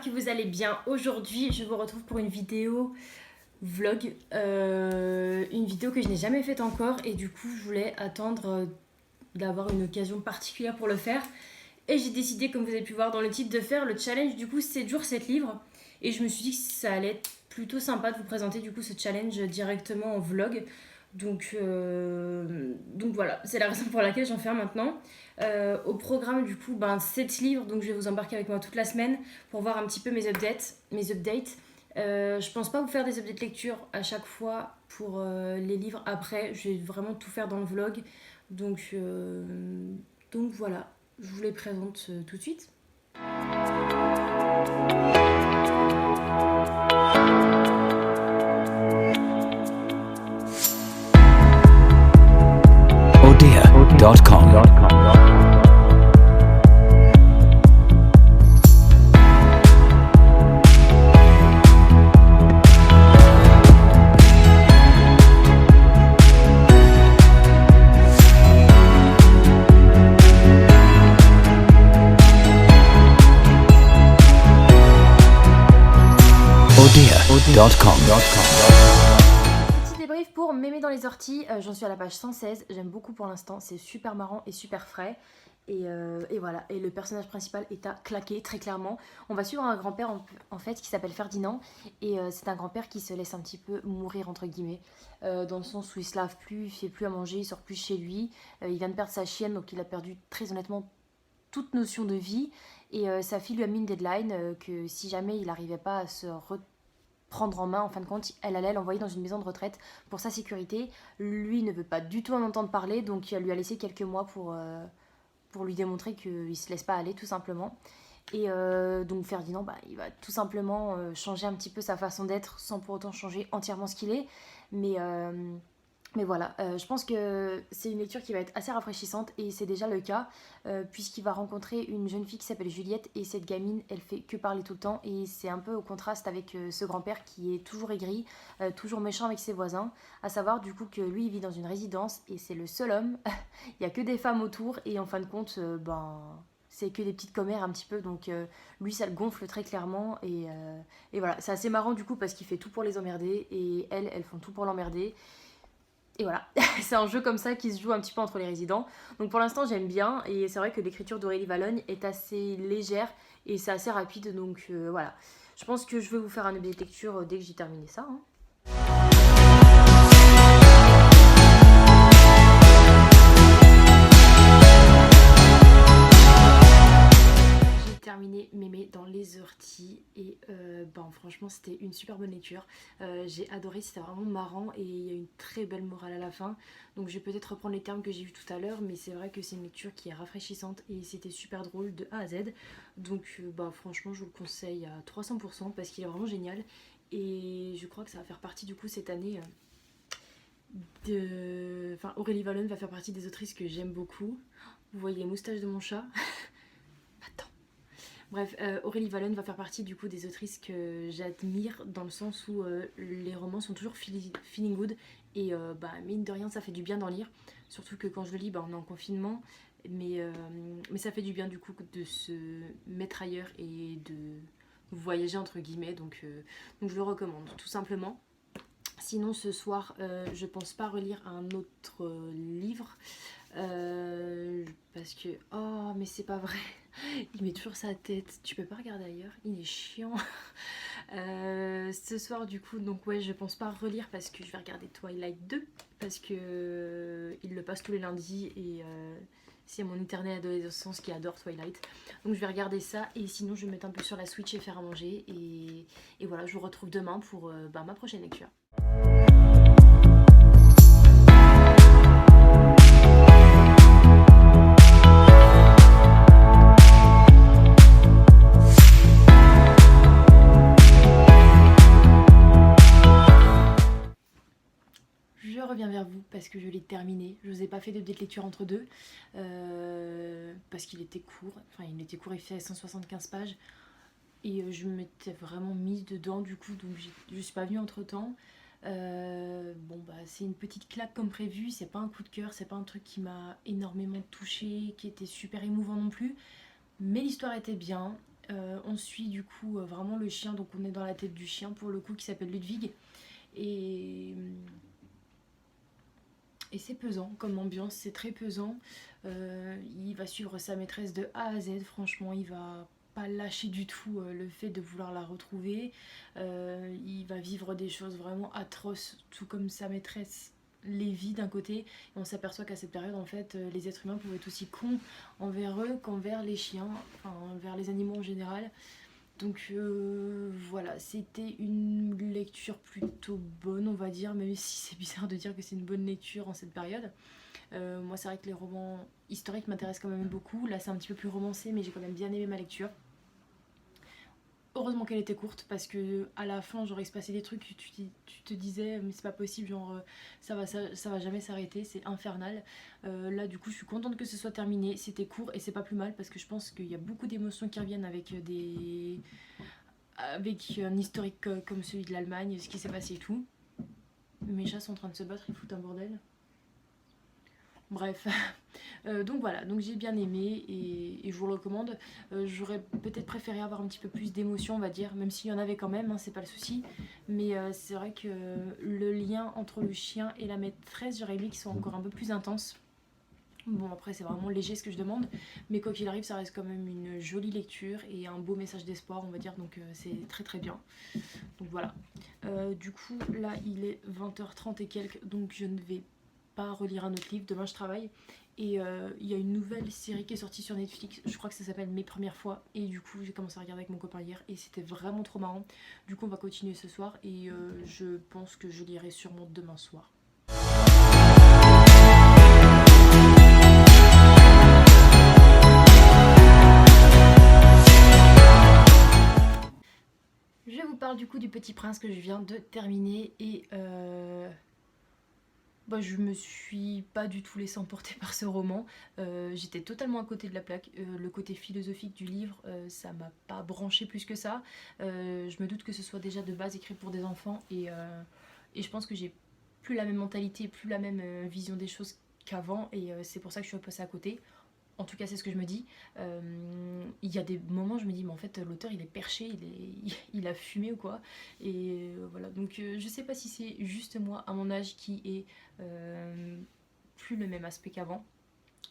que vous allez bien. Aujourd'hui, je vous retrouve pour une vidéo vlog, une vidéo que je n'ai jamais faite encore et du coup, je voulais attendre d'avoir une occasion particulière pour le faire. Et j'ai décidé, comme vous avez pu voir dans le titre, de faire le challenge du coup 7 jours 7 livres. Et je me suis dit que ça allait être plutôt sympa de vous présenter du coup ce challenge directement en vlog. Donc voilà, c'est la raison pour laquelle j'en fais un maintenant. Au programme du coup, 7 livres, donc je vais vous embarquer avec moi toute la semaine pour voir un petit peu mes updates. Je pense pas vous faire des updates lecture à chaque fois pour les livres après. Je vais vraiment tout faire dans le vlog. Donc voilà, je vous les présente tout de suite. Odia.com. Petit débrief pour Mémé dans les orties, j'en suis à la page 116, j'aime beaucoup pour l'instant, c'est super marrant et super frais. Et voilà, et le personnage principal est à claquer très clairement. On va suivre un grand-père en fait qui s'appelle Ferdinand. Et c'est un grand-père qui se laisse un petit peu mourir entre guillemets, dans le sens où il se lave plus, il fait plus à manger, il sort plus chez lui. Il vient de perdre sa chienne, donc il a perdu très honnêtement toute notion de vie. Et sa fille lui a mis une deadline, que si jamais il n'arrivait pas à se prendre en main, en fin de compte, elle allait l'envoyer dans une maison de retraite pour sa sécurité. Lui ne veut pas du tout en entendre parler, donc elle lui a laissé quelques mois pour lui démontrer qu'il ne se laisse pas aller tout simplement. Et donc Ferdinand, il va tout simplement changer un petit peu sa façon d'être sans pour autant changer entièrement ce qu'il est. Mais voilà, je pense que c'est une lecture qui va être assez rafraîchissante et c'est déjà le cas, puisqu'il va rencontrer une jeune fille qui s'appelle Juliette et cette gamine, elle fait que parler tout le temps et c'est un peu au contraste avec ce grand-père qui est toujours aigri, toujours méchant avec ses voisins, à savoir du coup que lui il vit dans une résidence et c'est le seul homme, il n'y a que des femmes autour et en fin de compte, c'est que des petites commères un petit peu, donc lui ça le gonfle très clairement et voilà, c'est assez marrant du coup parce qu'il fait tout pour les emmerder et elles font tout pour l'emmerder. Et voilà, c'est un jeu comme ça qui se joue un petit peu entre les résidents. Donc pour l'instant j'aime bien et c'est vrai que l'écriture d'Aurélie Valogne est assez légère et c'est assez rapide. Donc voilà, je pense que je vais vous faire un update lecture dès que j'ai terminé ça. Terminé Mémé dans les orties et franchement c'était une super bonne lecture, j'ai adoré, c'était vraiment marrant et il y a une très belle morale à la fin, donc je vais peut-être reprendre les termes que j'ai vus tout à l'heure, mais c'est vrai que c'est une lecture qui est rafraîchissante et c'était super drôle de A à Z, donc franchement je vous le conseille à 300% parce qu'il est vraiment génial et je crois que ça va faire partie du coup cette année Aurélie Valogne va faire partie des autrices que j'aime beaucoup. Vous voyez les moustaches de mon chat. Attends. Bref, Aurélie Valogne va faire partie du coup des autrices que j'admire dans le sens où les romans sont toujours feeling good et mine de rien ça fait du bien d'en lire, surtout que quand je le lis on est en confinement, mais ça fait du bien du coup de se mettre ailleurs et de voyager entre guillemets, donc je le recommande tout simplement. Sinon ce soir je pense pas relire un autre livre parce que oh mais c'est pas vrai, il met toujours sa tête, tu peux pas regarder ailleurs, il est chiant. Ce soir du coup donc ouais je pense pas relire parce que je vais regarder Twilight 2 parce que il le passe tous les lundis et c'est mon éternel adolescence qui adore Twilight, donc je vais regarder ça et sinon je vais me mettre un peu sur la Switch et faire à manger et voilà, je vous retrouve demain pour ma prochaine lecture. Je reviens vers vous parce que je l'ai terminé. Je vous ai pas fait d'update lecture entre deux parce qu'il était court. Enfin, il était court, il fait 175 pages et je m'étais vraiment mise dedans du coup, donc je suis pas venue entre temps. C'est une petite claque comme prévu. C'est pas un coup de cœur, c'est pas un truc qui m'a énormément touchée, qui était super émouvant non plus. Mais l'histoire était bien. On suit du coup vraiment le chien, donc on est dans la tête du chien pour le coup qui s'appelle Ludwig. Et, et c'est pesant comme ambiance, c'est très pesant. Il va suivre sa maîtresse de A à Z, franchement, il va pas lâcher du tout le fait de vouloir la retrouver. Il va vivre des choses vraiment atroces, tout comme sa maîtresse les vit d'un côté. Et on s'aperçoit qu'à cette période, en fait, les êtres humains pouvaient être aussi cons envers eux qu'envers les chiens, enfin envers les animaux en général. Donc voilà, c'était une lecture plutôt bonne, on va dire, même si c'est bizarre de dire que c'est une bonne lecture en cette période. Moi, c'est vrai que les romans historiques m'intéressent quand même beaucoup. Là, c'est un petit peu plus romancé, mais j'ai quand même bien aimé ma lecture. Heureusement qu'elle était courte parce que à la fin, genre, il se passait des trucs, tu te disais, mais c'est pas possible, genre, ça va jamais s'arrêter, c'est infernal. Là, du coup, je suis contente que ce soit terminé. C'était court et c'est pas plus mal parce que je pense qu'il y a beaucoup d'émotions qui reviennent avec un historique comme celui de l'Allemagne, ce qui s'est passé et tout. Mes chats sont en train de se battre, ils foutent un bordel. Bref, donc voilà, donc j'ai bien aimé et je vous le recommande. J'aurais peut-être préféré avoir un petit peu plus d'émotion, on va dire, même s'il y en avait quand même, hein, c'est pas le souci. Mais c'est vrai que le lien entre le chien et la maîtresse, j'aurais aimé qu'ils soient encore un peu plus intenses. Bon, après, c'est vraiment léger ce que je demande, mais quoi qu'il arrive, ça reste quand même une jolie lecture et un beau message d'espoir, on va dire, donc c'est très très bien. Donc voilà. Du coup, là, il est 20h30 et quelques, donc je ne vais pas relire un autre livre. Demain, je travaille. Et il y a une nouvelle série qui est sortie sur Netflix, je crois que ça s'appelle Mes premières fois. Et du coup, j'ai commencé à regarder avec mon copain hier et c'était vraiment trop marrant. Du coup, on va continuer ce soir et je pense que je lirai sûrement demain soir. Je vous parle du coup du Petit Prince que je viens de terminer et bah, je me suis pas du tout laissée emporter par ce roman. J'étais totalement à côté de la plaque. Le côté philosophique du livre, ça m'a pas branché plus que ça. Je me doute que ce soit déjà de base écrit pour des enfants et je pense que j'ai plus la même mentalité, plus la même vision des choses qu'avant et c'est pour ça que je suis passée à côté. En tout cas, c'est ce que je me dis. Il y a des moments, je me dis, mais en fait, l'auteur, il est perché, il a fumé ou quoi. Et voilà, donc je sais pas si c'est juste moi, à mon âge, qui est plus le même aspect qu'avant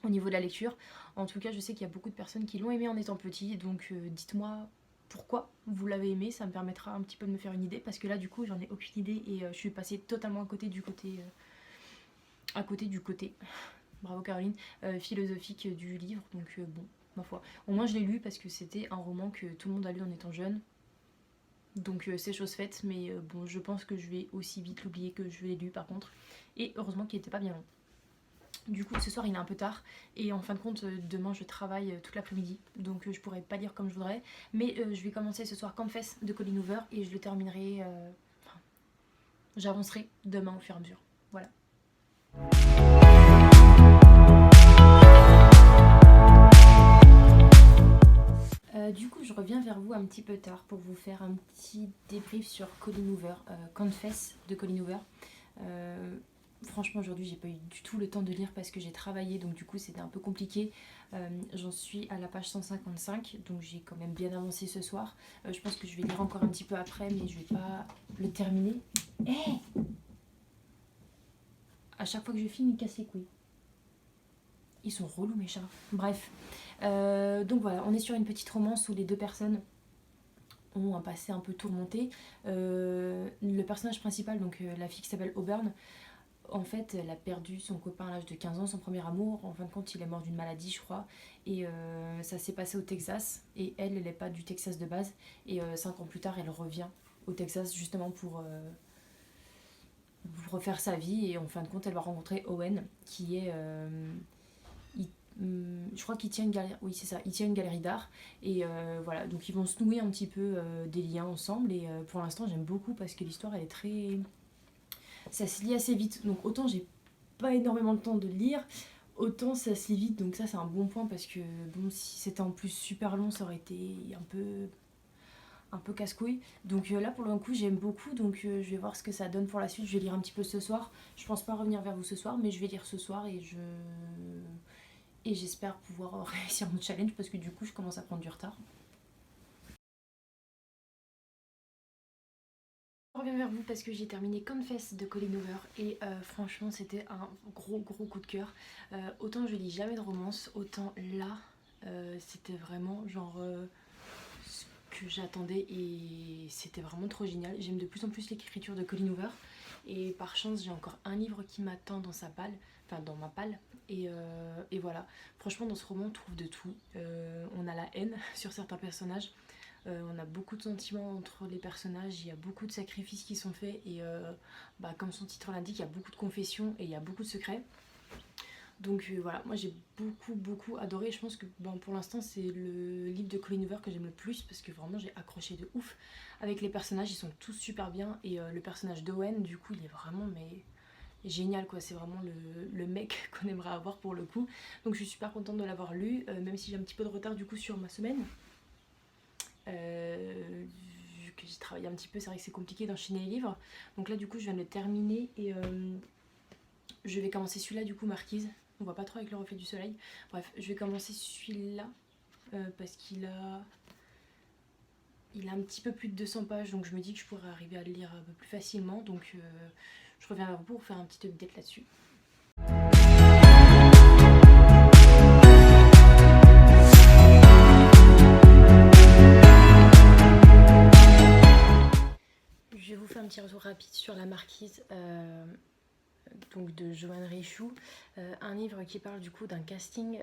au niveau de la lecture. En tout cas, je sais qu'il y a beaucoup de personnes qui l'ont aimé en étant petit, donc dites-moi pourquoi vous l'avez aimé, ça me permettra un petit peu de me faire une idée, parce que là, du coup, j'en ai aucune idée et je suis passée totalement à côté du côté... bravo Caroline, philosophique du livre. Donc bon, ma foi. Au moins je l'ai lu parce que c'était un roman que tout le monde a lu en étant jeune. Donc c'est chose faite, mais bon, je pense que je vais aussi vite l'oublier que je l'ai lu par contre. Et heureusement qu'il n'était pas bien long. Du coup, ce soir il est un peu tard et en fin de compte, demain je travaille toute l'après-midi, donc je pourrais pas lire comme je voudrais. Mais je vais commencer ce soir Confess de Colleen Hoover et je le terminerai. Enfin, j'avancerai demain au fur et à mesure. Voilà. Du coup, je reviens vers vous un petit peu tard pour vous faire un petit débrief sur Colleen Hoover, Confess de Colleen Hoover. Franchement, aujourd'hui, j'ai pas eu du tout le temps de lire parce que j'ai travaillé, donc du coup, c'était un peu compliqué. J'en suis à la page 155, donc j'ai quand même bien avancé ce soir. Je pense que je vais lire encore un petit peu après, mais je vais pas le terminer. Hey, à chaque fois que je filme, ils cassent les couilles. Ils sont relous mes chats. Bref. Donc voilà, on est sur une petite romance où les deux personnes ont un passé un peu tourmenté. Le personnage principal, donc la fille qui s'appelle Auburn, en fait, elle a perdu son copain à l'âge de 15 ans, son premier amour. En fin de compte, il est mort d'une maladie, je crois. Et ça s'est passé au Texas. Et elle n'est pas du Texas de base. Et 5 ans plus tard, elle revient au Texas justement pour refaire sa vie. Et en fin de compte, elle va rencontrer Owen, qui est... je crois qu'il tient une galerie, oui c'est ça, il tient une galerie d'art et voilà, donc ils vont se nouer un petit peu des liens ensemble et pour l'instant j'aime beaucoup parce que l'histoire elle est très... ça se lit assez vite, donc autant j'ai pas énormément de temps de lire, autant ça se lit vite, donc ça c'est un bon point parce que bon, si c'était en plus super long ça aurait été un peu casse-couille. Donc là pour le coup j'aime beaucoup, donc je vais voir ce que ça donne pour la suite. Je vais lire un petit peu ce soir, je pense pas revenir vers vous ce soir, mais je vais lire ce soir et j'espère pouvoir réussir mon challenge parce que du coup je commence à prendre du retard. reviens vers vous parce que j'ai terminé Confess de Colleen Hoover et franchement c'était un gros coup de cœur. Autant je lis jamais de romance, autant là c'était vraiment genre ce que j'attendais et c'était vraiment trop génial. J'aime de plus en plus l'écriture de Colleen Hoover et par chance j'ai encore un livre qui m'attend dans sa palle, enfin dans ma palle. Et voilà, franchement dans ce roman on trouve de tout. On a la haine sur certains personnages. On a beaucoup de sentiments entre les personnages, il y a beaucoup de sacrifices qui sont faits et comme son titre l'indique, il y a beaucoup de confessions et il y a beaucoup de secrets. Donc voilà, moi j'ai beaucoup adoré. Je pense que pour l'instant c'est le livre de Colleen Hoover que j'aime le plus parce que vraiment j'ai accroché de ouf avec les personnages, ils sont tous super bien et le personnage d'Owen du coup il est vraiment génial quoi, c'est vraiment le mec qu'on aimerait avoir pour le coup. Donc je suis super contente de l'avoir lu, même si j'ai un petit peu de retard du coup sur ma semaine. Vu que j'ai travaillé un petit peu, c'est vrai que c'est compliqué d'enchaîner les livres. Donc là du coup je viens de le terminer et je vais commencer celui-là du coup, Marquise. On voit pas trop avec le reflet du soleil. Bref, je vais commencer celui-là parce qu'il a un petit peu plus de 200 pages, donc je me dis que je pourrais arriver à le lire un peu plus facilement. Donc je reviens vers vous pour faire un petit update là-dessus. Je vais vous faire un petit retour rapide sur La Marquise donc de Joanne Richoux, un livre qui parle du coup d'un casting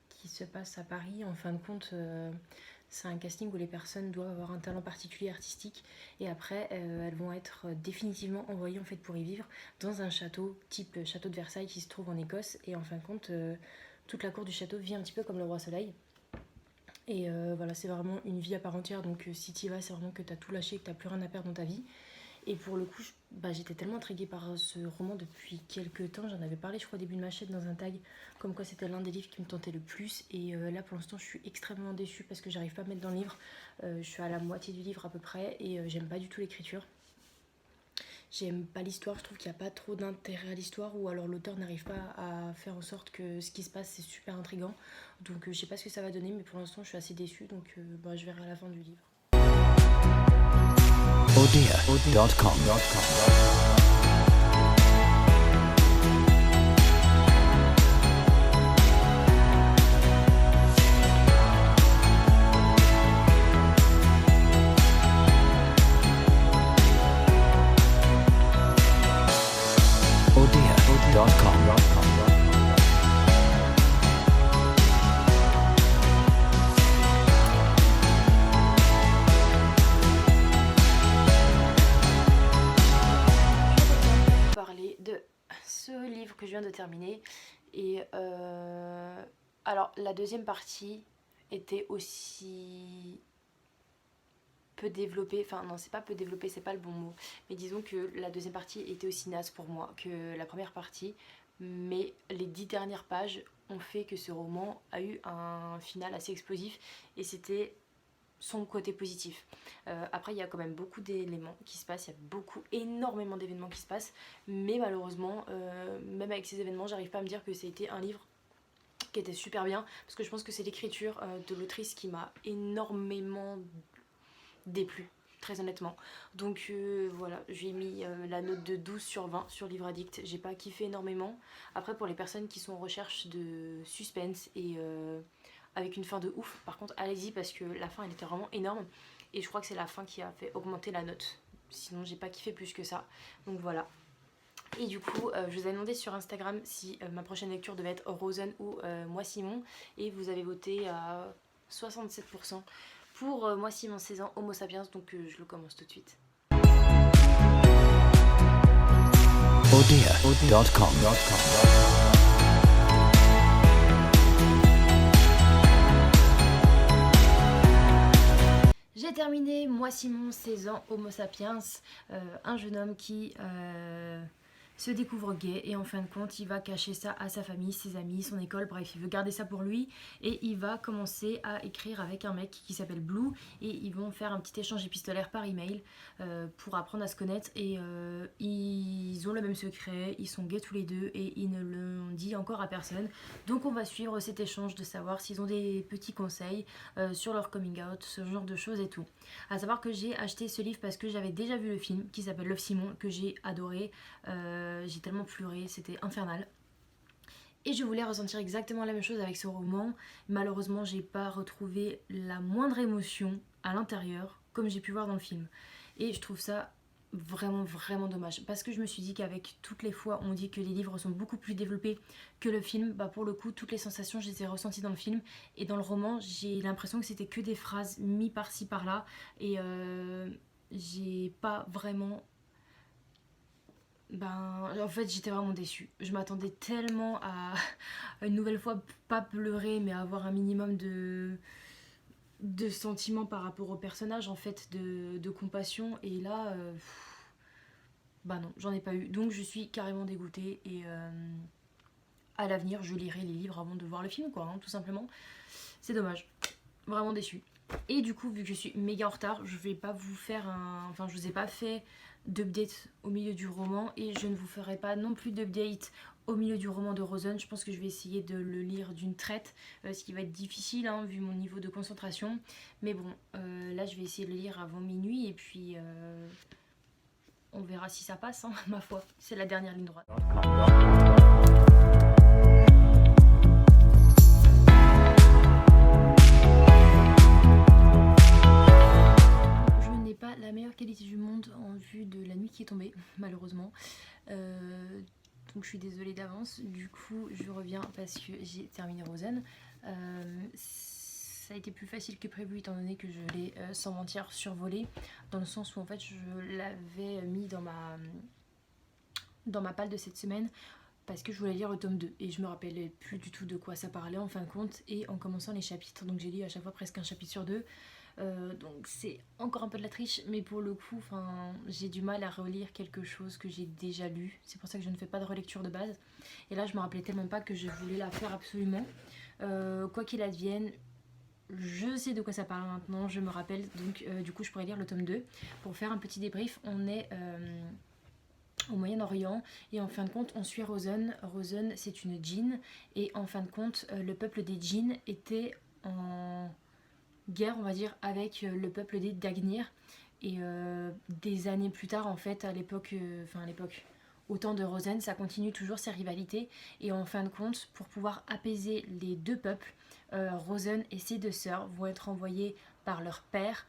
qui se passe à Paris. En fin de compte, c'est un casting où les personnes doivent avoir un talent particulier artistique et après elles vont être définitivement envoyées en fait pour y vivre dans un château type château de Versailles qui se trouve en Écosse et en fin de compte toute la cour du château vit un petit peu comme le roi Soleil. Et voilà, c'est vraiment une vie à part entière, donc si tu y vas, c'est vraiment que tu as tout lâché, que tu n'as plus rien à perdre dans ta vie. Et pour le coup, j'étais tellement intriguée par ce roman depuis quelques temps. J'en avais parlé, je crois, au début de ma chaîne dans un tag, comme quoi c'était l'un des livres qui me tentait le plus. Et là, pour l'instant, je suis extrêmement déçue parce que j'arrive pas à me mettre dans le livre. Je suis à la moitié du livre à peu près et j'aime pas du tout l'écriture. J'aime pas l'histoire, je trouve qu'il n'y a pas trop d'intérêt à l'histoire ou alors l'auteur n'arrive pas à faire en sorte que ce qui se passe c'est super intriguant. Donc je sais pas ce que ça va donner mais pour l'instant je suis assez déçue donc je verrai à la fin du livre. Odia.com. Parler de ce livre que je viens de terminer et alors la deuxième partie était aussi peu développée, enfin non c'est pas peu développée, c'est pas le bon mot, mais disons que la deuxième partie était aussi naze pour moi que la première partie, mais les 10 dernières pages ont fait que ce roman a eu un final assez explosif et c'était son côté positif. Après il y a quand même beaucoup d'éléments qui se passent, il y a énormément d'événements qui se passent, mais malheureusement même avec ces événements j'arrive pas à me dire que c'était un livre qui était super bien, parce que je pense que c'est l'écriture de l'autrice qui m'a énormément déplu, très honnêtement. Donc voilà, j'ai mis la note de 12 sur 20 sur Livre Addict, j'ai pas kiffé énormément. Après pour les personnes qui sont en recherche de suspense et avec une fin de ouf, par contre allez-y parce que la fin elle était vraiment énorme et je crois que c'est la fin qui a fait augmenter la note, sinon j'ai pas kiffé plus que ça. Donc voilà. Et du coup je vous ai demandé sur Instagram si ma prochaine lecture devait être Rosen ou Moi Simon et vous avez voté à 67% pour Moi Simon 16 ans Homo sapiens, donc je le commence tout de suite. Odia.com. J'ai terminé Moi Simon 16 ans Homo sapiens, un jeune homme qui se découvre gay et en fin de compte il va cacher ça à sa famille, ses amis, son école, bref il veut garder ça pour lui et il va commencer à écrire avec un mec qui s'appelle Blue et ils vont faire un petit échange épistolaire par email pour apprendre à se connaître et ils ont le même secret, ils sont gays tous les deux et ils ne l'ont dit encore à personne. Donc on va suivre cet échange de savoir s'ils ont des petits conseils sur leur coming out, ce genre de choses et tout. À savoir que j'ai acheté ce livre parce que j'avais déjà vu le film qui s'appelle Love Simon que j'ai adoré, j'ai tellement pleuré, c'était infernal. Et je voulais ressentir exactement la même chose avec ce roman. Malheureusement, j'ai pas retrouvé la moindre émotion à l'intérieur comme j'ai pu voir dans le film. Et je trouve ça vraiment dommage parce que je me suis dit qu'avec toutes les fois on dit que les livres sont beaucoup plus développés que le film, bah pour le coup toutes les sensations je les ai ressenties dans le film et dans le roman j'ai l'impression que c'était que des phrases mis par-ci par-là et j'ai pas vraiment en fait j'étais vraiment déçue. Je m'attendais tellement à une nouvelle fois pas pleurer mais à avoir un minimum de sentiments par rapport au personnage en fait, de compassion et là bah non j'en ai pas eu donc je suis carrément dégoûtée et à l'avenir je lirai les livres avant de voir le film quoi hein, tout simplement. C'est dommage, vraiment déçue. Et du coup vu que je suis méga en retard je vais pas vous faire enfin je vous ai pas fait d'update au milieu du roman et je ne vous ferai pas non plus d'update au milieu du roman de Rosen. Je pense que je vais essayer de le lire d'une traite, ce qui va être difficile hein, vu mon niveau de concentration. Mais bon, là je vais essayer de le lire avant minuit et puis on verra si ça passe, hein, ma foi. C'est la dernière ligne droite. Pas la meilleure qualité du monde en vue de la nuit qui est tombée malheureusement donc je suis désolée d'avance. Du coup je reviens parce que j'ai terminé Rosen. Ça a été plus facile que prévu étant donné que je l'ai sans mentir survolé dans le sens où en fait je l'avais mis dans ma palle de cette semaine parce que je voulais lire le tome 2 et je me rappelais plus du tout de quoi ça parlait en fin de compte et en commençant les chapitres donc j'ai lu à chaque fois presque un chapitre sur deux. Donc c'est encore un peu de la triche mais pour le coup j'ai du mal à relire quelque chose que j'ai déjà lu, c'est pour ça que je ne fais pas de relecture de base et là je me rappelais tellement pas que je voulais la faire absolument. Quoi qu'il advienne je sais de quoi ça parle maintenant, je me rappelle donc du coup je pourrais lire le tome 2 pour faire un petit débrief. On est au Moyen-Orient et en fin de compte on suit Rosen. Rosen c'est une djinn et en fin de compte le peuple des djinns était en guerre on va dire avec le peuple des Dagnir et des années plus tard en fait à l'époque au temps de Rosen ça continue toujours ces rivalités et en fin de compte pour pouvoir apaiser les deux peuples Rosen et ses deux sœurs vont être envoyées par leur père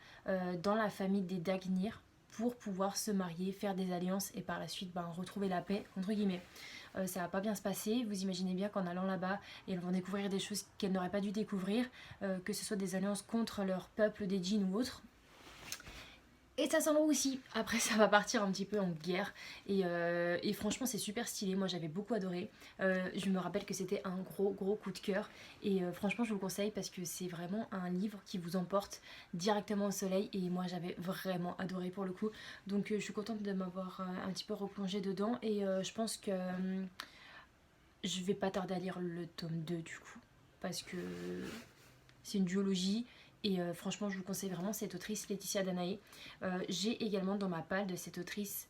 dans la famille des Dagnir pour pouvoir se marier, faire des alliances et par la suite retrouver la paix entre guillemets. Ça va pas bien se passer, vous imaginez bien qu'en allant là-bas elles vont découvrir des choses qu'elles n'auraient pas dû découvrir, que ce soit des alliances contre leur peuple des djinns ou autres. Et ça s'en va aussi, après ça va partir un petit peu en guerre et franchement c'est super stylé, moi j'avais beaucoup adoré. Je me rappelle que c'était un gros coup de cœur et franchement je vous conseille parce que c'est vraiment un livre qui vous emporte directement au soleil et moi j'avais vraiment adoré pour le coup. Donc je suis contente de m'avoir un petit peu replongée dedans et je pense que je vais pas tarder à lire le tome 2 du coup parce que c'est une duologie. Et franchement je vous conseille vraiment cette autrice Laetitia Danaé. J'ai également dans ma palle de cette autrice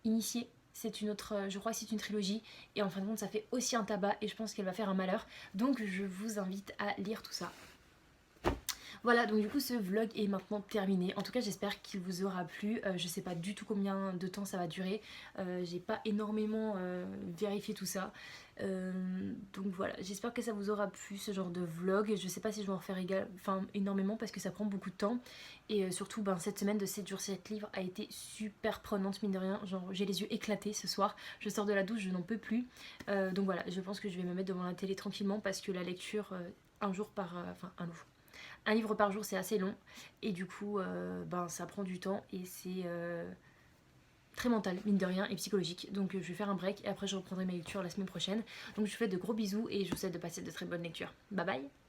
Initiée. C'est une autre, je crois que c'est une trilogie. Et en fin de compte ça fait aussi un tabac et je pense qu'elle va faire un malheur. Donc je vous invite à lire tout ça. Voilà donc du coup ce vlog est maintenant terminé. En tout cas j'espère qu'il vous aura plu. Je sais pas du tout combien de temps ça va durer. J'ai pas énormément vérifié tout ça. Donc voilà, j'espère que ça vous aura plu ce genre de vlog. Je sais pas si je vais en refaire énormément parce que ça prend beaucoup de temps. Et surtout cette semaine de 7 jours 7 livres a été super prenante mine de rien. Genre j'ai les yeux éclatés ce soir. Je sors de la douche, je n'en peux plus. Donc voilà, je pense que je vais me mettre devant la télé tranquillement parce que la lecture un livre par jour c'est assez long et du coup ça prend du temps et c'est très mental mine de rien et psychologique. Donc je vais faire un break et après je reprendrai mes lectures la semaine prochaine. Donc je vous fais de gros bisous et je vous souhaite de passer de très bonnes lectures. Bye bye.